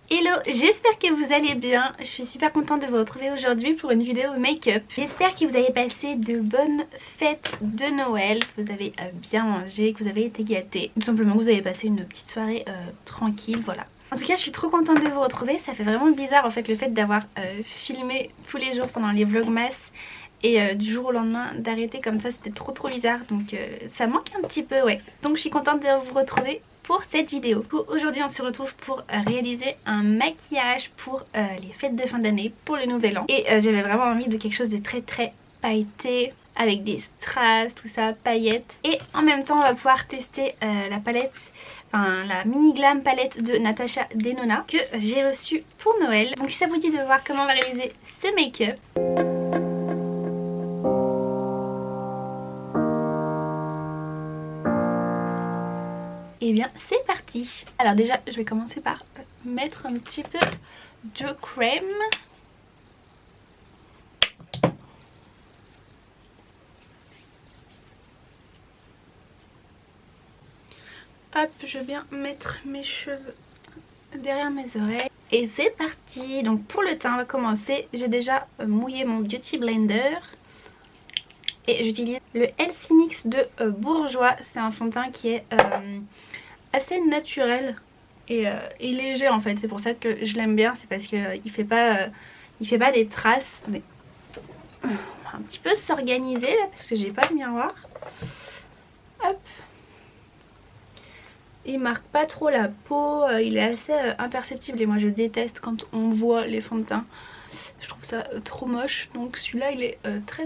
Hello, j'espère que vous allez bien. Je suis super contente de vous retrouver aujourd'hui pour une vidéo make-up. J'espère que vous avez passé de bonnes fêtes de Noël, que vous avez bien mangé, que vous avez été gâtés. Tout simplement que vous avez passé une petite soirée tranquille, voilà. En tout cas, je suis trop contente de vous retrouver. Ça fait vraiment bizarre en fait le fait d'avoir filmé tous les jours pendant les vlogmas et du jour au lendemain d'arrêter comme ça, c'était trop bizarre. Donc ça manque un petit peu, ouais. Donc je suis contente de vous retrouver pour cette vidéo. Aujourd'hui on se retrouve pour réaliser un maquillage pour les fêtes de fin d'année, pour le nouvel an. Et j'avais vraiment envie de quelque chose de très pailleté, avec des strass, tout ça, paillettes. Et en même temps on va pouvoir tester la palette, enfin la mini glam palette de Natasha Denona que j'ai reçue pour Noël. Donc si ça vous dit de voir comment on va réaliser ce make-up. Et bien c'est parti. Alors déjà je vais commencer par mettre un petit peu de crème. Hop, je viens mettre mes cheveux derrière mes oreilles. Et c'est parti. Donc pour le teint on va commencer. J'ai déjà mouillé mon Beauty Blender. Et j'utilise le Elsie Mix de Bourjois. C'est un fond de teint qui est assez naturel et léger en fait. C'est pour ça que je l'aime bien. C'est parce qu'il fait pas des traces. Mais on va un petit peu s'organiser là parce que j'ai pas le miroir. Hop. Il marque pas trop la peau. Il est assez imperceptible et moi je déteste quand on voit les fonds de teint. Je trouve ça trop moche. Donc celui-là il est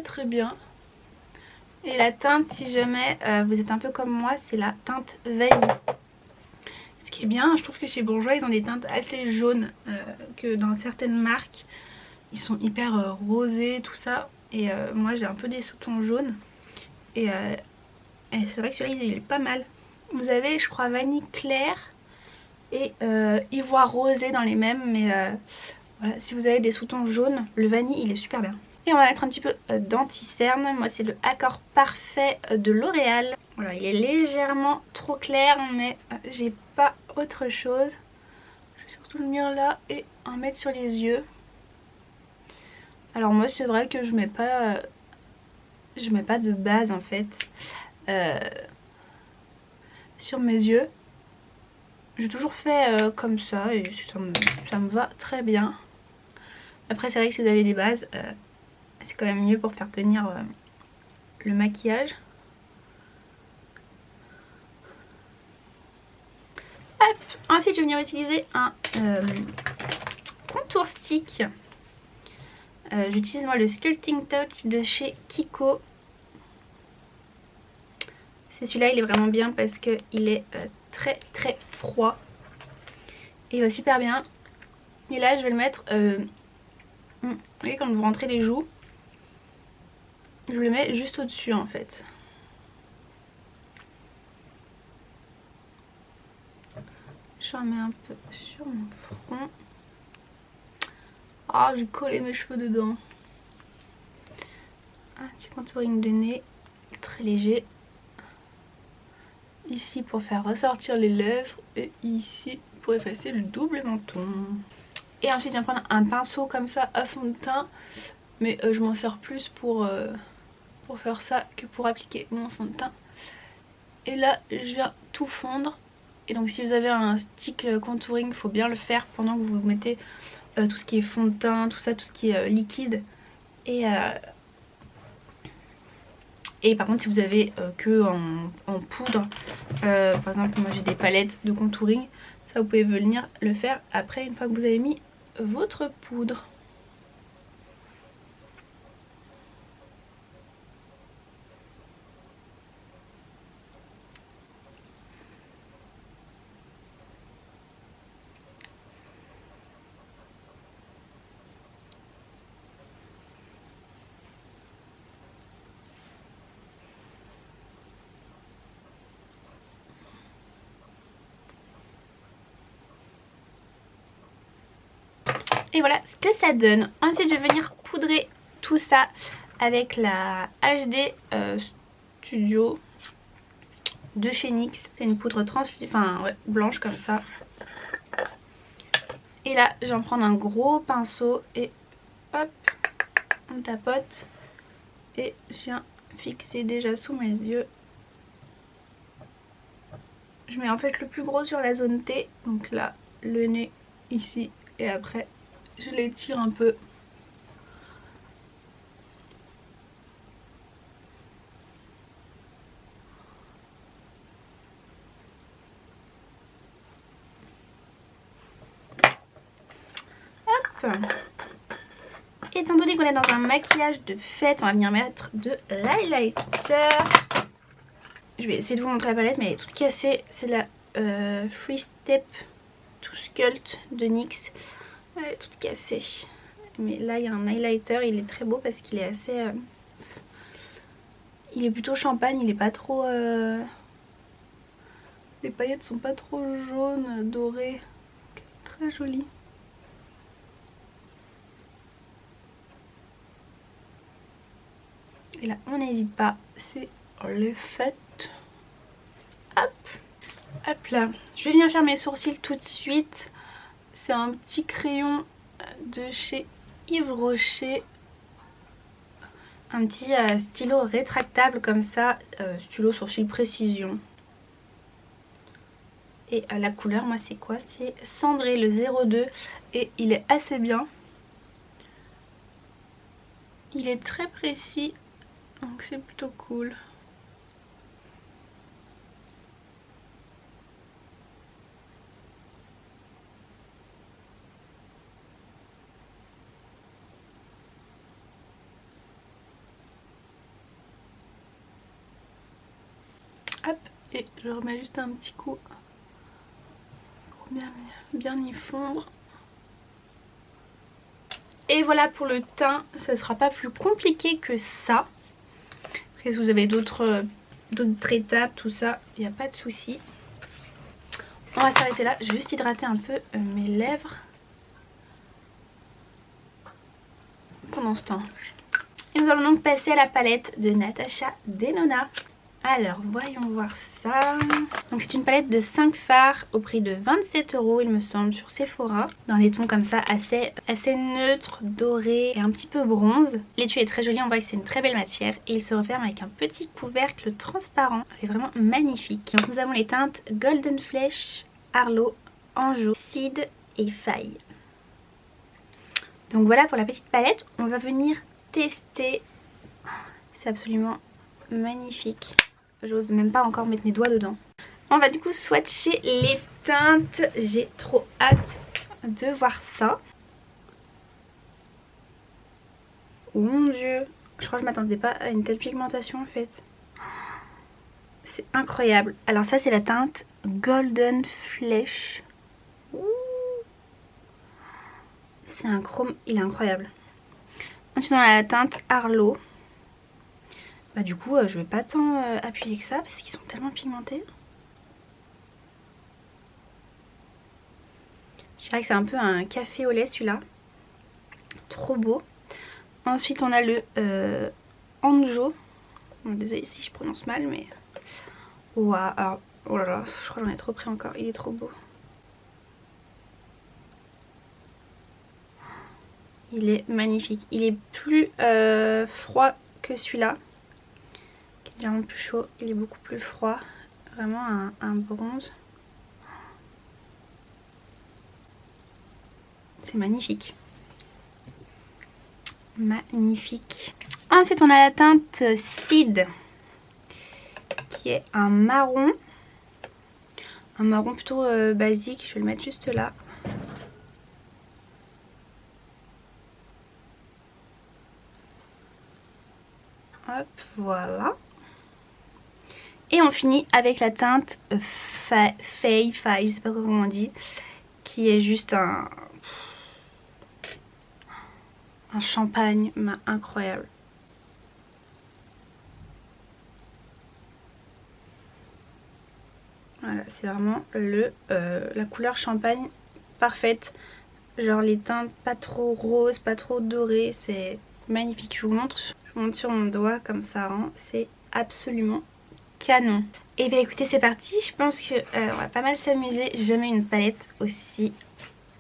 très bien. Et la teinte, si jamais vous êtes un peu comme moi, c'est la teinte vanille. Ce qui est bien, je trouve que chez Bourjois, ils ont des teintes assez jaunes que dans certaines marques. Ils sont hyper rosés, tout ça. Et moi, j'ai un peu des sous-tons jaunes. Et c'est vrai que celui-là, il est pas mal. Vous avez, je crois, vanille claire et ivoire rosé dans les mêmes. Mais voilà, si vous avez des sous-tons jaunes, le vanille, il est super bien. Et on va mettre un petit peu d'anti-cerne. Moi c'est le Accord Parfait de L'Oréal. Voilà, il est légèrement trop clair mais j'ai pas autre chose. Je vais surtout le mire là et en mettre sur les yeux. Alors moi c'est vrai que je mets pas de base en fait sur mes yeux. J'ai toujours fait comme ça et ça me va très bien. Après c'est vrai que si vous avez des bases... c'est quand même mieux pour faire tenir le maquillage. Hop. Ensuite je vais venir utiliser un contour stick. J'utilise moi le Sculpting Touch de chez Kiko. C'est celui-là, il est vraiment bien parce qu'il est très froid. Et il va super bien. Et là je vais le mettre... vous voyez quand vous rentrez les joues, je le mets juste au-dessus en fait. J'en mets un peu sur mon front. Ah, j'ai collé mes cheveux dedans. Un petit contouring de nez, très léger. Ici pour faire ressortir les lèvres et ici pour effacer le double menton. Et ensuite je viens prendre un pinceau comme ça à fond de teint. Mais je m'en sers plus pour faire ça que pour appliquer mon fond de teint. Et là je viens tout fondre. Et donc si vous avez un stick contouring, il faut bien le faire pendant que vous mettez tout ce qui est fond de teint, tout ça, tout ce qui est liquide. Et par contre si vous avez que en poudre, par exemple moi j'ai des palettes de contouring, ça vous pouvez venir le faire après une fois que vous avez mis votre poudre. Et voilà ce que ça donne. Ensuite je vais venir poudrer tout ça avec la HD Studio de chez NYX. C'est une poudre blanche comme ça. Et là je vais en prendre un gros pinceau et hop, on tapote. Et je viens fixer déjà sous mes yeux. Je mets en fait le plus gros sur la zone T, donc là le nez ici, et après je l'étire un peu. Hop. Étant donné qu'on est dans un maquillage de fête, on va venir mettre de l'highlighter. Je vais essayer de vous montrer la palette, mais elle est toute cassée. C'est la Free Step To Sculpt de NYX. Elle est toute cassée. Mais là il y a un highlighter, il est très beau parce qu'il est assez... il est plutôt champagne, il est pas trop... les paillettes sont pas trop jaunes, dorées. Très joli. Et là on n'hésite pas, c'est les fêtes. Hop, hop là. Je vais venir faire mes sourcils tout de suite. C'est un petit crayon de chez Yves Rocher. Un petit stylo rétractable comme ça, stylo sourcil précision. Et la couleur, moi c'est quoi? C'est Cendré, le 02. Et il est assez bien. Il est très précis, donc c'est plutôt cool. Hop, et je remets juste un petit coup pour bien y fondre. Et voilà pour le teint, ça sera pas plus compliqué que ça. Après si vous avez d'autres étapes, tout ça, il n'y a pas de souci. On va s'arrêter là, je vais juste hydrater un peu mes lèvres pendant ce temps. Et nous allons donc passer à la palette de Natasha Denona. Alors voyons voir ça. Donc c'est une palette de 5 fards au prix de 27 € il me semble sur Sephora. Dans des tons comme ça assez neutres, dorés et un petit peu bronze. L'étui est très joli, on voit que c'est une très belle matière. Et il se referme avec un petit couvercle transparent. C'est vraiment magnifique. Donc nous avons les teintes Golden Flesh, Arlo, Anjo, Seed et Faille. Donc voilà pour la petite palette. On va venir tester. C'est absolument magnifique. J'ose même pas encore mettre mes doigts dedans. On va du coup swatcher les teintes. J'ai trop hâte de voir ça. Oh mon dieu. Je crois que je m'attendais pas à une telle pigmentation en fait. C'est incroyable. Alors ça c'est la teinte Golden Flesh. C'est un chrome, il est incroyable. Ensuite on a la teinte Arlo. Bah du coup je vais pas tant appuyer que ça parce qu'ils sont tellement pigmentés. Je dirais que c'est un peu un café au lait celui-là. Trop beau. Ensuite on a le Anjo. Bon, désolée si je prononce mal mais... Waouh, alors, oh là là, je crois que j'en ai trop pris encore, il est trop beau. Il est magnifique. Il est plus froid que celui-là. Qui est légèrement plus chaud. Il est beaucoup plus froid. Vraiment un bronze. C'est magnifique. Magnifique. Ensuite on a la teinte Seed. Qui est un marron. Un marron plutôt basique. Je vais le mettre juste là. Hop, voilà. Et on finit avec la teinte Faille, je sais pas comment on dit, qui est juste un champagne incroyable. Voilà, c'est vraiment la couleur champagne parfaite. Genre les teintes pas trop roses, pas trop dorées, c'est magnifique. Je vous montre sur mon doigt comme ça, hein. C'est absolument canon. Et bien écoutez, c'est parti. Je pense que on va pas mal s'amuser. J'ai jamais eu une palette aussi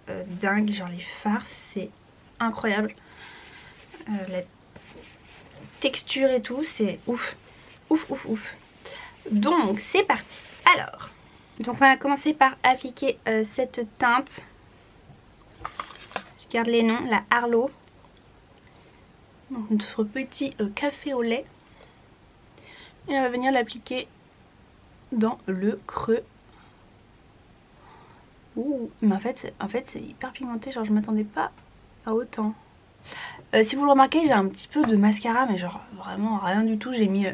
dingue, genre les farces, c'est incroyable. La texture et tout, c'est ouf. Ouf, ouf, ouf. Donc c'est parti. Alors, donc on va commencer par appliquer cette teinte. Je garde les noms, la Harlow. Donc notre petit café au lait. Et on va venir l'appliquer dans le creux. Ouh, mais en fait c'est hyper pigmenté, genre je m'attendais pas à autant. Si vous le remarquez, j'ai un petit peu de mascara, mais genre vraiment rien du tout. J'ai mis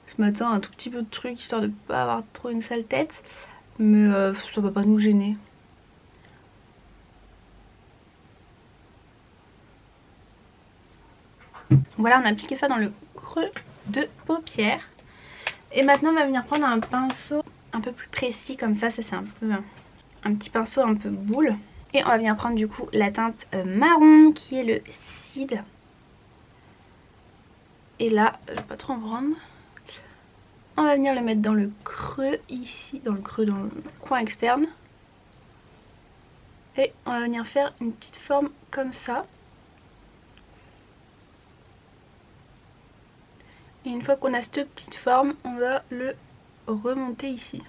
ce matin un tout petit peu de truc histoire de pas avoir trop une sale tête. Mais ça va pas nous gêner. Voilà, on a appliqué ça dans le creux de paupière. Et maintenant on va venir prendre un pinceau un peu plus précis comme ça. Ça c'est un peu un petit pinceau un peu boule. Et on va venir prendre du coup la teinte marron qui est le Seed. Et là, je vais pas trop en prendre. On va venir le mettre dans le creux ici, dans le coin externe. Et on va venir faire une petite forme comme ça. Et une fois qu'on a cette petite forme, on va le remonter ici.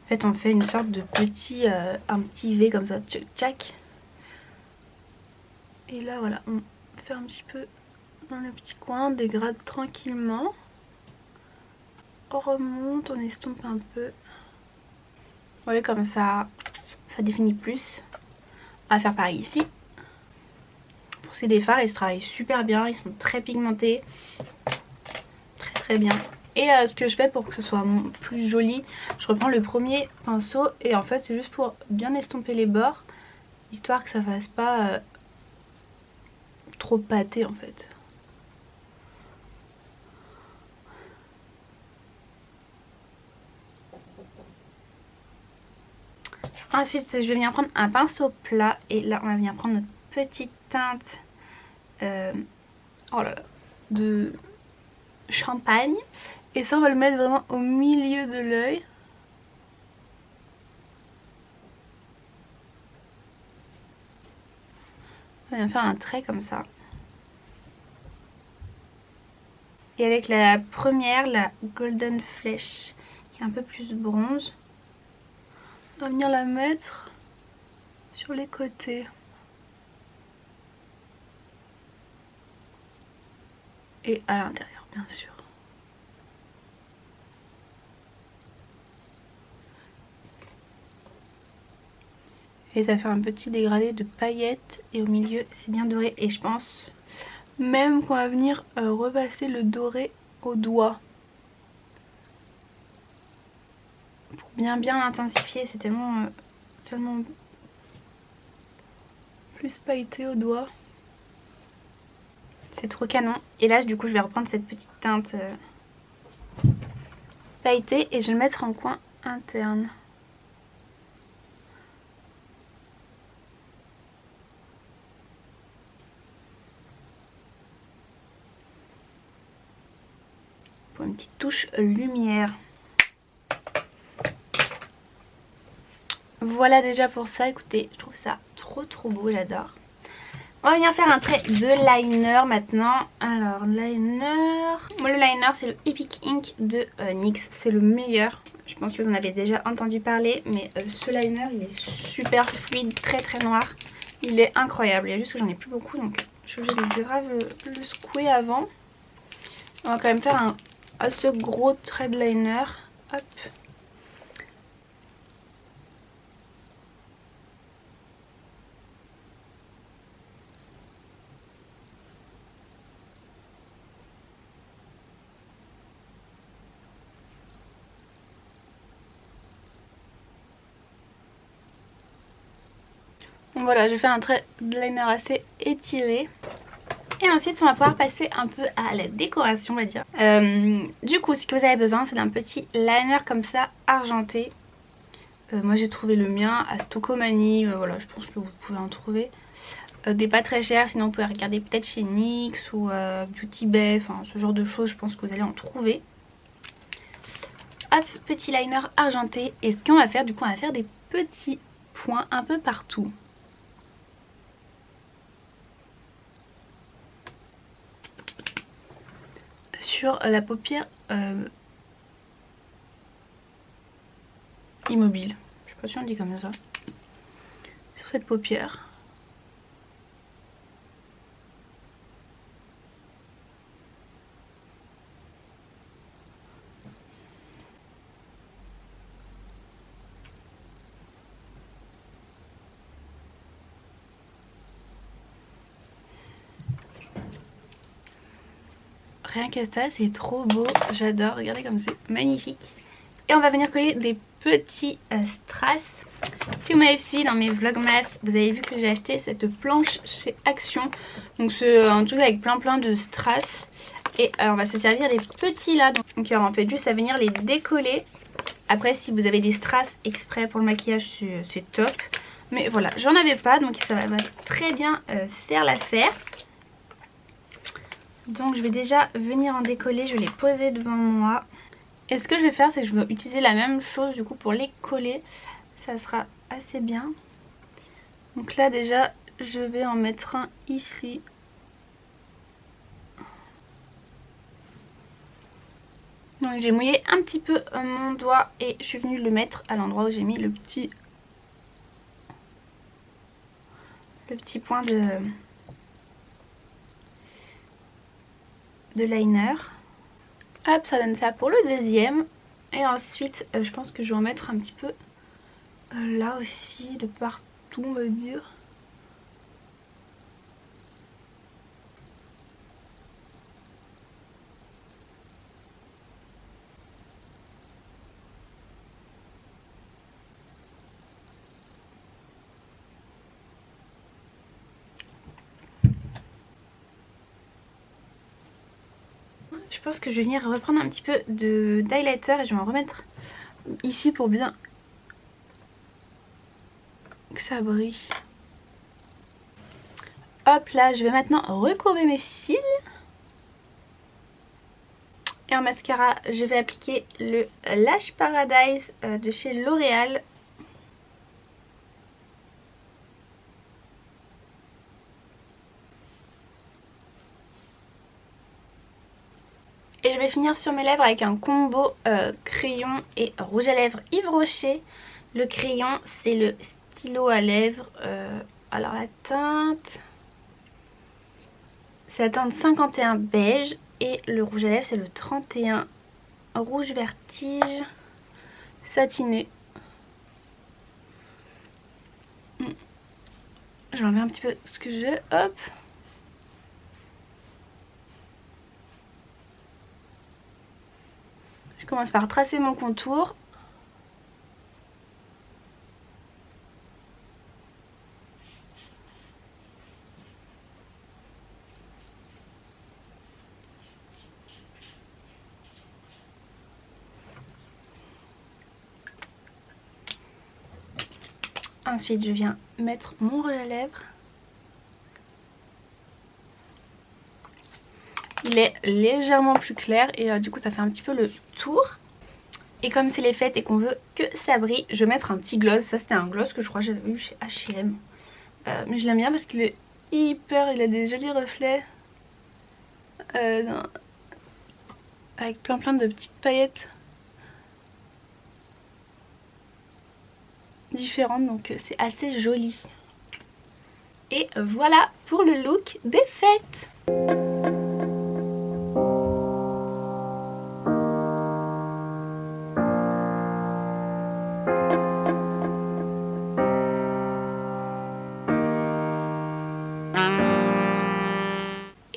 En fait on fait une sorte de petit, un petit V comme ça, tchac. Et là voilà, on fait un petit peu dans le petit coin, on dégrade tranquillement. On remonte, on estompe un peu. Vous voyez comme ça définit plus. On va faire pareil ici. Pour ces fards, ils se travaillent super bien, ils sont très pigmentés. Très très bien. Et ce que je fais pour que ce soit plus joli, je reprends le premier pinceau et en fait c'est juste pour bien estomper les bords, histoire que ça fasse pas trop pâté en fait. Ensuite je vais venir prendre un pinceau plat et là on va venir prendre notre petite teinte oh là là, de champagne. Et ça on va le mettre vraiment au milieu de l'œil. On va faire un trait comme ça. Et avec la première, la Golden Flèche, qui est un peu plus bronze, on va venir la mettre sur les côtés. Et à l'intérieur bien sûr. Et ça fait un petit dégradé de paillettes et au milieu c'est bien doré. Et je pense même qu'on va venir repasser le doré au doigt. Pour bien l'intensifier, c'est tellement plus pailleté au doigt. C'est trop canon. Et là du coup je vais reprendre cette petite teinte pailletée et je vais le mettre en coin interne. Pour une petite touche lumière. Voilà déjà pour ça, écoutez, je trouve ça trop beau, j'adore. On va venir faire un trait de liner maintenant. Alors liner, moi le liner c'est le Epic Ink de NYX, c'est le meilleur. Je pense que vous en avez déjà entendu parler, mais ce liner il est super fluide, très noir. Il est incroyable, il y a juste que j'en ai plus beaucoup donc je suis obligée de grave le secouer avant. On va quand même faire un assez gros trait de liner. Hop. Donc voilà, j'ai fait un trait de liner assez étiré. Et ensuite on va pouvoir passer un peu à la décoration on va dire. Du coup ce que vous avez besoin c'est d'un petit liner comme ça argenté. Moi j'ai trouvé le mien à Stocomanie, voilà je pense que vous pouvez en trouver. des pas très chers. Sinon vous pouvez regarder peut-être chez NYX ou Beauty Bay, enfin ce genre de choses, je pense que vous allez en trouver. Hop, petit liner argenté. Et ce qu'on va faire, du coup on va faire des petits points un peu partout. Sur la paupière immobile, je sais pas si on dit comme ça, sur cette paupière. Rien que ça, c'est trop beau, j'adore, regardez comme c'est magnifique. Et on va venir coller des petits strass. Si vous m'avez suivi dans mes vlogmas, vous avez vu que j'ai acheté cette planche chez Action. Donc c'est un truc avec plein de strass. Et on va se servir des petits là. Donc il y aura en fait juste à venir les décoller. Après si vous avez des strass exprès pour le maquillage, c'est top. Mais voilà, j'en avais pas, donc ça va très bien faire l'affaire. Donc je vais déjà venir en décoller, je vais les poser devant moi. Et ce que je vais faire, c'est que je vais utiliser la même chose du coup pour les coller. Ça sera assez bien. Donc là déjà, je vais en mettre un ici. Donc j'ai mouillé un petit peu mon doigt et je suis venue le mettre à l'endroit où j'ai mis le petit point de liner. Hop, ça donne ça pour le deuxième. Et ensuite, je pense que je vais en mettre un petit peu là aussi, de partout on va dire. Je pense que je vais venir reprendre un petit peu d'highlighter et je vais en remettre ici pour bien que ça brille. Hop là, je vais maintenant recourber mes cils. Et en mascara, je vais appliquer le Lash Paradise de chez L'Oréal. Et je vais finir sur mes lèvres avec un combo crayon et rouge à lèvres Yves Rocher. Le crayon, c'est le stylo à lèvres. Alors la teinte, c'est la teinte 51 beige. Et le rouge à lèvres, c'est le 31 rouge vertige satiné. Je vais enlever un petit peu ce que je veux. Hop. Je commence par tracer mon contour. Ensuite, je viens mettre mon rouge à lèvres. Il est légèrement plus clair et du coup ça fait un petit peu le tour. Et comme c'est les fêtes et qu'on veut que ça brille, je vais mettre un petit gloss. Ça c'était un gloss que je crois que j'avais eu chez H&M. Mais je l'aime bien parce qu'il est hyper, il a des jolis reflets. Avec plein de petites paillettes différentes, donc c'est assez joli. Et voilà pour le look des fêtes.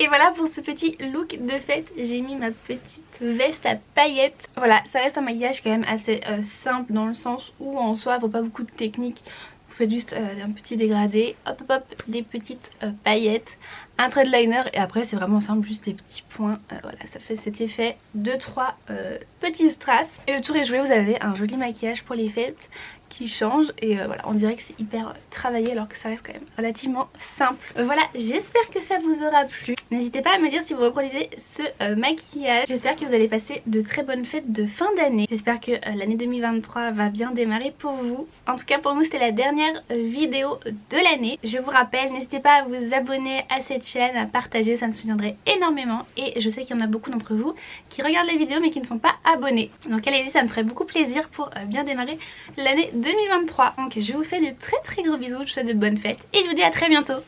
Et voilà pour ce petit look de fête. J'ai mis ma petite veste à paillettes. Voilà, ça reste un maquillage quand même assez simple dans le sens où en soi il faut pas beaucoup de technique. Vous faites juste un petit dégradé, hop hop hop, des petites paillettes. un trait de liner et après c'est vraiment simple, juste des petits points. Voilà, ça fait cet effet 2-3 petits strass. Et le tour est joué, vous avez un joli maquillage pour les fêtes qui change et voilà, on dirait que c'est hyper travaillé alors que ça reste quand même relativement simple. Voilà, j'espère que ça vous aura plu. N'hésitez pas à me dire si vous reproduisez ce maquillage. J'espère que vous allez passer de très bonnes fêtes de fin d'année. J'espère que l'année 2023 va bien démarrer pour vous. En tout cas pour nous c'était la dernière vidéo de l'année. Je vous rappelle, n'hésitez pas à vous abonner à cette chaîne, à partager, ça me soutiendrait énormément. Et je sais qu'il y en a beaucoup d'entre vous qui regardent les vidéos mais qui ne sont pas abonnés. Donc allez-y, ça me ferait beaucoup plaisir pour bien démarrer l'année 2023. Donc je vous fais de très gros bisous, je vous souhaite de bonnes fêtes et je vous dis à très bientôt.